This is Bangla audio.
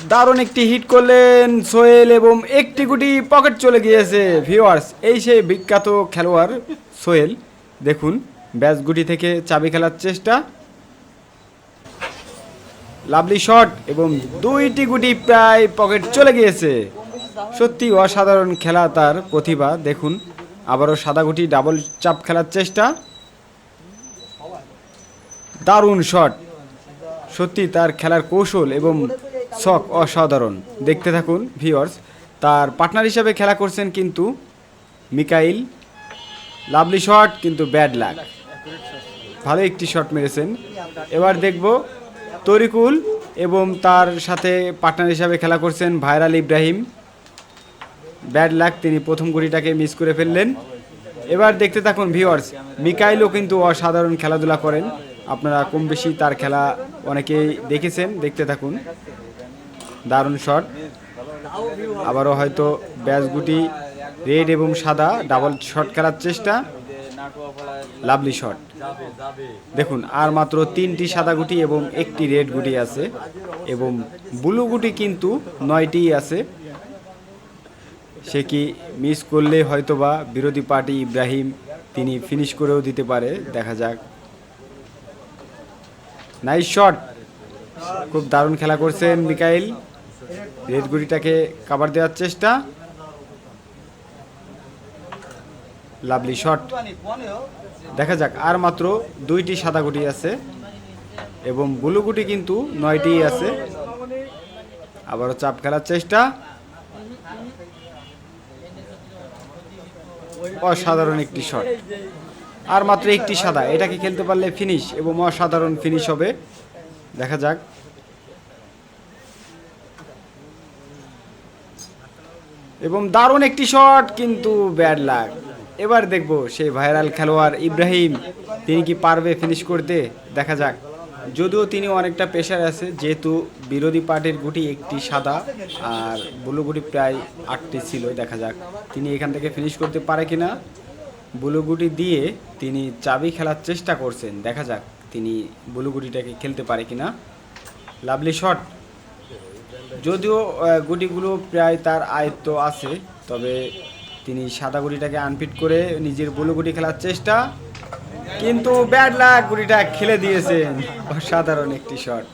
দারুণ একটি হিট করলেন সোহেল এবং একটি গুটি পকেট চলে গিয়েছে। ভিউয়ার্স, এই সেই বিখ্যাত খেলোয়াড় সোহেল। দেখুন ব্যাস গুটি থেকে চাবি খেলার চেষ্টা, লাভলি শট এবং দুইটি গুটি প্রায় পকেট চলে গিয়েছে। সত্যি অসাধারণ খেলা, তার প্রতিভা। দেখুন আবারও সাদা গুটি ডাবল চাপ খেলার চেষ্টা, দারুণ শট। সত্যি তার খেলার কৌশল এবং শখ অসাধারণ। দেখতে থাকুন ভিউয়ার্স। তার পার্টনার হিসাবে খেলা করছেন কিন্তু মিকাইল। লাভলি শট কিন্তু ব্যাড লাক, ভালো একটি শট মেরেছেন। এবার দেখব তরিকুল এবং তার সাথে পার্টনার হিসাবে খেলা করছেন ভাইরাল ইব্রাহিম। ব্যাড লাক, তিনি প্রথম গুটিটাকে মিস করে ফেললেন। এবার দেখতে থাকুন ভিউয়ার্স। মিকাইলও কিন্তু অসাধারণ খেলাধুলা করেন, আপনারা কম বেশি তার খেলা অনেকেই দেখেছেন। দেখতে থাকুন, দারুণ শট। আবারও হয়তো ব্যাস গুটি রেড এবং সাদা ডাবল শট খেলার চেষ্টা, লাভলি শট। দেখুন আর মাত্র 3টি সাদা গুটি এবং একটি রেড গুটি আছে এবং ব্লু গুটি কিন্তু 9টি আছে। সে কি মিস করলে হয়তোবা বিরোধী পার্টি ইব্রাহিম তিনি ফিনিশ করেও দিতে পারে, দেখা যাক। নাইস শট, খুব দারুণ খেলা করছেন মিকাইল। রেড গুটিটাকে কাভার দেওয়ার চেষ্টা, লাভলি শট। দেখা যাক, আর মাত্র 2টি সাদা গুটি আছে এবং ব্লু গুটি কিন্তু 9টি আছে। আবারও চাপ খেলার চেষ্টা, অসাধারণ একটি শট। আর মাত্র একটি সাদা, এটাকে খেলতে পারলে ফিনিশ এবং অসাধারণ ফিনিশ হবে। দেখা যাক। এবং দারুণ একটি শট কিন্তু ব্যাড লাক। এবার দেখব সেই ভাইরাল খেলোয়াড় ইব্রাহিম, তিনি কি পারবে ফিনিশ করতে, দেখা যাক। যদিও তিনি অনেকটা প্রেশার আছে, যেহেতু বিরোধী পার্টির গুটি একটি সাদা আর ব্লু গুটি প্রায় 8টি ছিল। দেখা যাক তিনি এখান থেকে ফিনিশ করতে পারে কিনা। ব্লু গুটি দিয়ে তিনি চাবি খেলার চেষ্টা করছেন, দেখা যাক তিনি ব্লু গুটিটাকে খেলতে পারে কিনা। লাভলি শট, যদিও গুটিগুলো প্রায় তার আয়ত্ত আছে, তবে তিনি সাদা গুটিটাকে আনফিট করে নিজের ব্লু গুটি খেলার চেষ্টা, কিন্তু ব্যাড লাক, গুটিটা খেলে দিয়েছেন। অসাধারণ একটি শট।